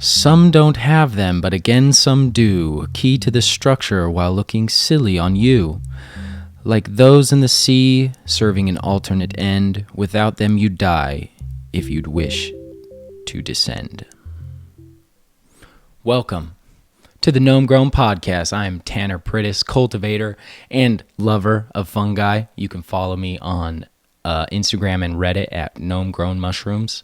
Some don't have them, but again some do. Key to the structure while looking silly on you. Like those in the sea, serving an alternate end. Without them you'd die, if you'd wish to descend. Welcome to the Gnome Grown Podcast. I am Tanner Prittis, cultivator and lover of fungi. You can follow me on Instagram and Reddit at Gnome Grown Mushrooms.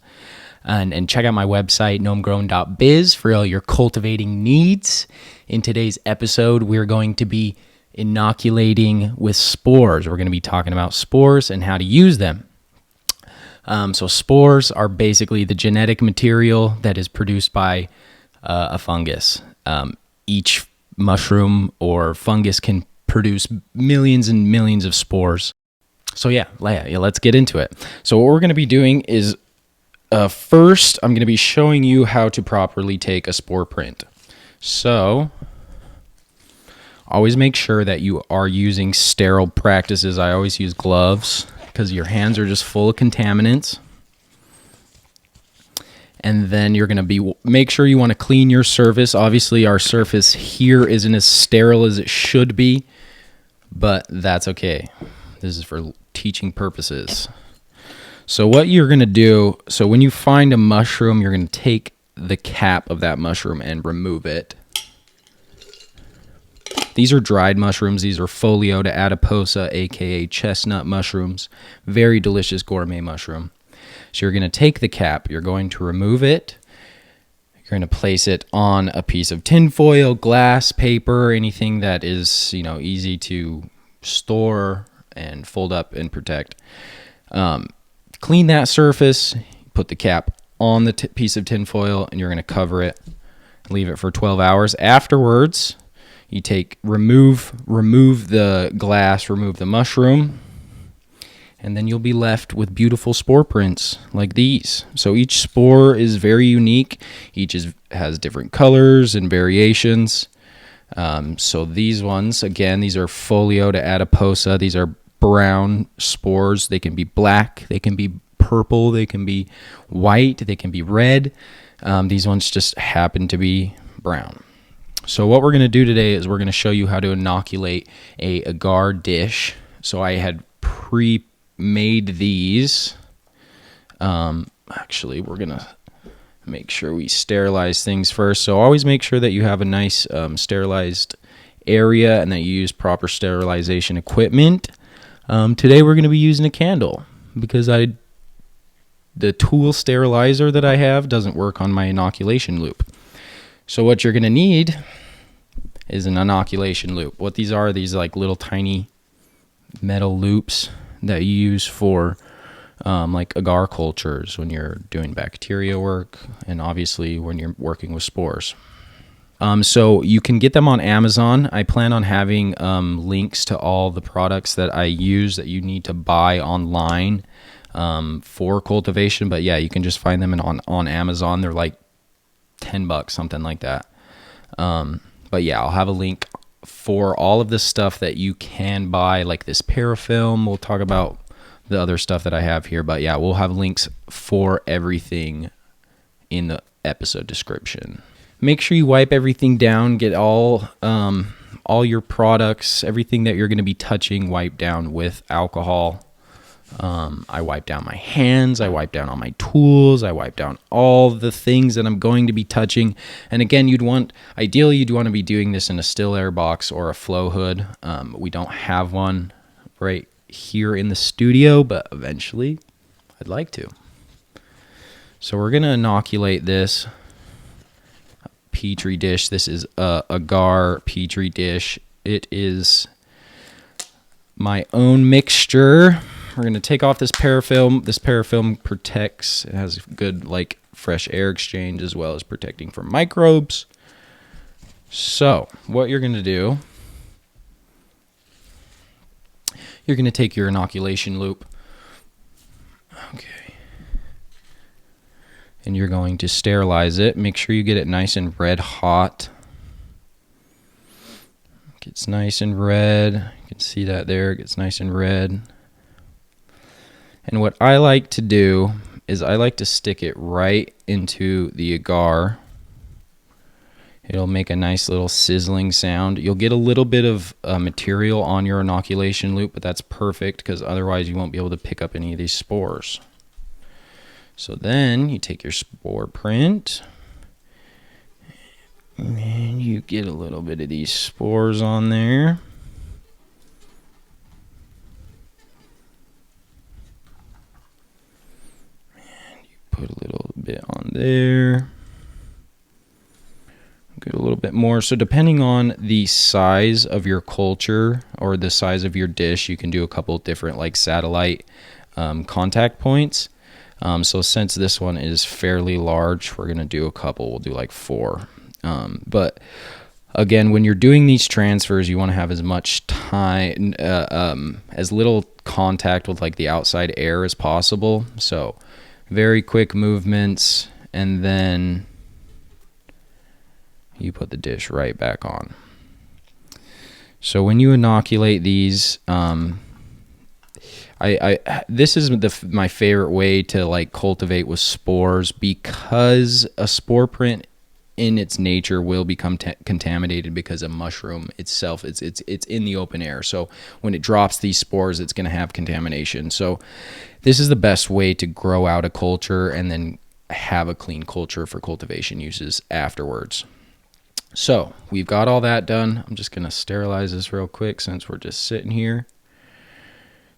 And check out my website, gnomegrown.biz, for all your cultivating needs. In today's episode, we're going to be inoculating with spores. We're going to be talking about spores and how to use them. So spores are basically the genetic material that is produced by a fungus. Each mushroom or fungus can produce millions and millions of spores. So yeah, let's get into it. So what we're going to be doing is first, I'm going to be showing you how to properly take a spore print. So, always make sure that you are using sterile practices. I always use gloves because your hands are just full of contaminants. And then you're going to make sure you want to clean your surface. Obviously, our surface here isn't as sterile as it should be, but that's okay. This is for teaching purposes. So what you're going to do, so when you find a mushroom, you're going to take the cap of that mushroom and remove it. These are dried mushrooms. These are Foliota adiposa, aka chestnut mushrooms. Very delicious gourmet mushroom. So you're going to take the cap, you're going to remove it. You're going to place it on a piece of tinfoil, glass, paper, anything that is, easy to store and fold up and protect. Clean that surface, put the cap on the piece of tinfoil, and you're going to cover it, leave it for 12 hours. Afterwards, you remove the glass, remove the mushroom, and then you'll be left with beautiful spore prints like these. So each spore is very unique. Each has different colors and variations. So these ones, again, these are Foliota adiposa. These are brown spores. They can be black, they can be purple, they can be white, they can be red. These ones just happen to be brown. So what we're going to do today is we're going to show you how to inoculate a agar dish. So I had pre-made these. Actually, we're going to make sure we sterilize things first. So always make sure that you have a nice sterilized area and that you use proper sterilization equipment. Today we're going to be using a candle because the tool sterilizer that I have doesn't work on my inoculation loop. So what you're going to need is an inoculation loop. What these are, these like little tiny metal loops that you use for like agar cultures when you're doing bacteria work and obviously when you're working with spores. So you can get them on Amazon. I plan on having links to all the products that I use that you need to buy online for cultivation. But yeah, you can just find them on Amazon. They're like $10, something like that. But yeah, I'll have a link for all of the stuff that you can buy, like this parafilm. We'll talk about the other stuff that I have here. But yeah, we'll have links for everything in the episode description. Make sure you wipe everything down, get all your products, everything that you're going to be touching, wiped down with alcohol. I wipe down my hands, I wipe down all my tools, I wipe down all the things that I'm going to be touching. And again, ideally you'd want to be doing this in a still air box or a flow hood. We don't have one right here in the studio, but eventually I'd like to. So we're going to inoculate this petri dish. This is a agar petri dish. It is my own mixture. We're going to take off this parafilm. This parafilm protects. It has good fresh air exchange as well as protecting from microbes. So what you're going to do, you're going to take your inoculation loop. Okay. And you're going to sterilize it. Make sure you get it nice and red hot. Gets nice and red. You can see that there. It gets nice and red. And what I like to do is I like to stick it right into the agar It'll make a nice little sizzling sound. You'll get a little bit of material on your inoculation loop, but that's perfect because otherwise you won't be able to pick up any of these spores. So then you take your spore print and you get a little bit of these spores on there. And you put a little bit on there. Get a little bit more. So depending on the size of your culture or the size of your dish, you can do a couple different like satellite contact points. So since this one is fairly large, we're going to do a couple. We'll do like 4. But again, when you're doing these transfers, you want to have as much time, as little contact with like the outside air as possible. So very quick movements, and then you put the dish right back on. So when you inoculate these, this is my favorite way to like cultivate with spores, because a spore print in its nature will become contaminated because a mushroom itself, it's in the open air. So when it drops these spores, it's going to have contamination. So this is the best way to grow out a culture and then have a clean culture for cultivation uses afterwards. So we've got all that done. I'm just going to sterilize this real quick since we're just sitting here.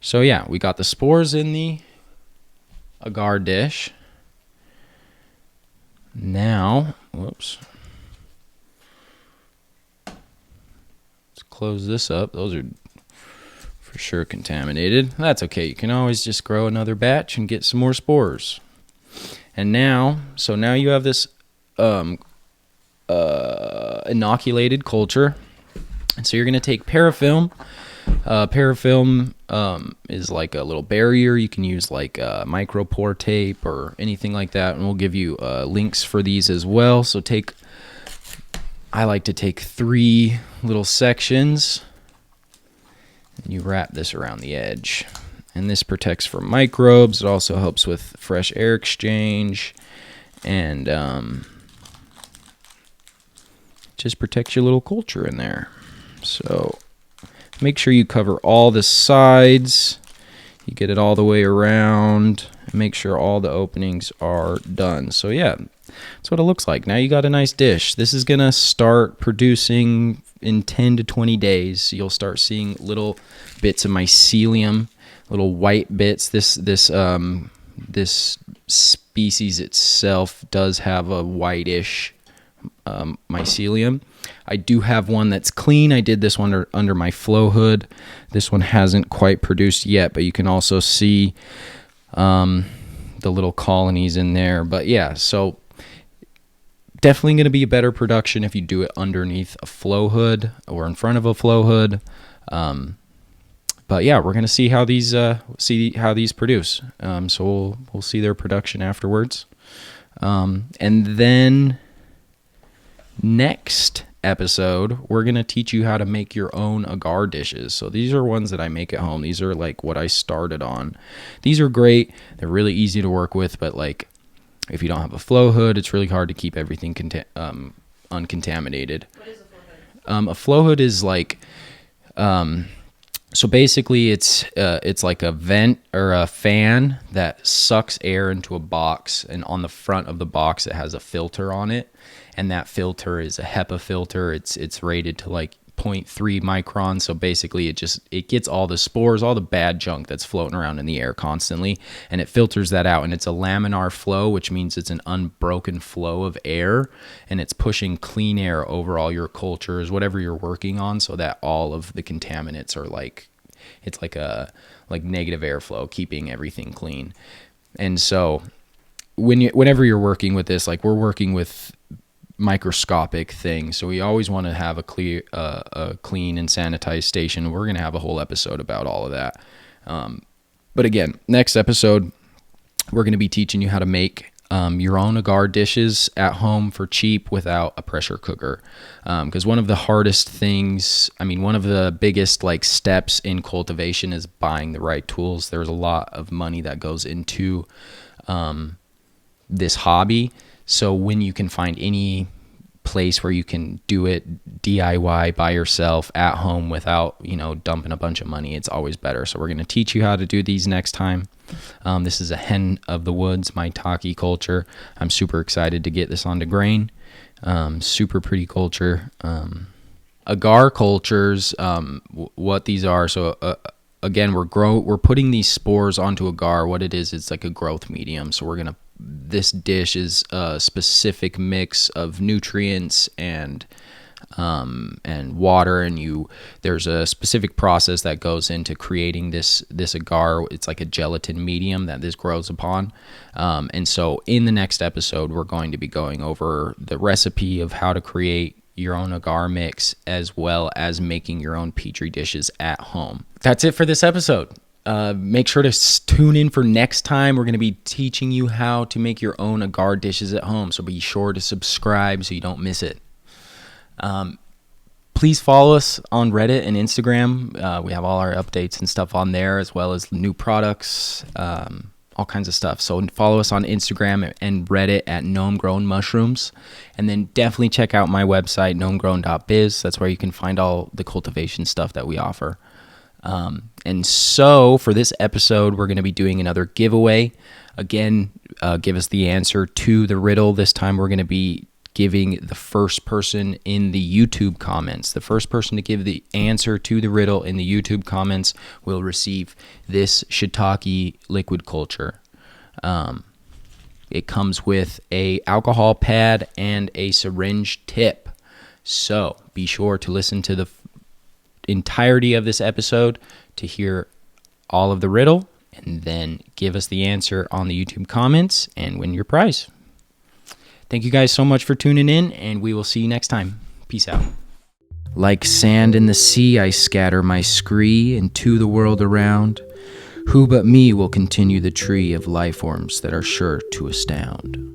So yeah, we got the spores in the agar dish. Now, whoops. Let's close this up. Those are for sure contaminated. That's okay. You can always just grow another batch and get some more spores. And now, so now you have this inoculated culture. And so you're going to take parafilm. Parafilm is like a little barrier. You can use like micropore tape or anything like that, and we'll give you links for these as well. So I like to take 3 little sections, and you wrap this around the edge. And this protects from microbes. It also helps with fresh air exchange, and just protects your little culture in there. So make sure you cover all the sides. You get it all the way around. And make sure all the openings are done. So yeah, that's what it looks like. Now you got a nice dish. This is going to start producing in 10 to 20 days. You'll start seeing little bits of mycelium, little white bits. This species itself does have a whitish mycelium. I do have one that's clean. I did this one under my flow hood. This one hasn't quite produced yet, but you can also see the little colonies in there. But yeah, so definitely going to be a better production if you do it underneath a flow hood or in front of a flow hood. But yeah, we're going to see how these produce. So we'll see their production afterwards. And then next episode, we're going to teach you how to make your own agar dishes. So these are ones that I make at home. These are like what I started on. These are great. They're really easy to work with, but like if you don't have a flow hood, it's really hard to keep everything uncontaminated. What is a flow hood? A flow hood is like so basically it's like a vent or a fan that sucks air into a box, and on the front of the box it has a filter on it, and that filter is a HEPA filter. It's rated to like 0.3 microns. So basically it gets all the spores, all the bad junk that's floating around in the air constantly, and it filters that out. And it's a laminar flow, which means it's an unbroken flow of air, and it's pushing clean air over all your cultures, whatever you're working on, so that all of the contaminants are like, it's like a negative airflow, keeping everything clean. And so whenever you're working with this, like we're working with microscopic things, so we always want to have a clean and sanitized station. We're going to have a whole episode about all of that. But again, next episode, we're going to be teaching you how to make your own agar dishes at home for cheap without a pressure cooker. Because one of the hardest things, one of the biggest like steps in cultivation is buying the right tools. There's a lot of money that goes into this hobby. So when you can find any place where you can do it DIY by yourself at home without, dumping a bunch of money. It's always better. So we're going to teach you how to do these next time. This is a hen of the woods, my Maitake culture. I'm super excited to get this onto grain. Super pretty culture. Agar Cultures, what these are. So again, we're putting these spores onto agar. What it is, it's like a growth medium. So this dish is a specific mix of nutrients and water, and there's a specific process that goes into creating this agar. It's like a gelatin medium that this grows upon. And so in the next episode, we're going to be going over the recipe of how to create your own agar mix, as well as making your own petri dishes at home. That's it for this episode. Make sure to tune in for next time. We're going to be teaching you how to make your own agar dishes at home. So be sure to subscribe so you don't miss it. Please follow us on Reddit and Instagram. We have all our updates and stuff on there, as well as new products, all kinds of stuff. So follow us on Instagram and Reddit at Gnome Grown Mushrooms. And then definitely check out my website, gnomegrown.biz. That's where you can find all the cultivation stuff that we offer. And so for this episode, we're going to be doing another giveaway. Again, give us the answer to the riddle. This time we're going to be giving the first person in the YouTube comments. The first person to give the answer to the riddle in the YouTube comments will receive this shiitake liquid culture. It comes with a alcohol pad and a syringe tip. So be sure to listen to the entirety of this episode to hear all of the riddle, and then give us the answer on the YouTube comments and win your prize. Thank you guys so much for tuning in, and we will see you next time. Peace out. Like sand in the sea, I scatter my scree into the world around. Who but me will continue the tree of life forms that are sure to astound?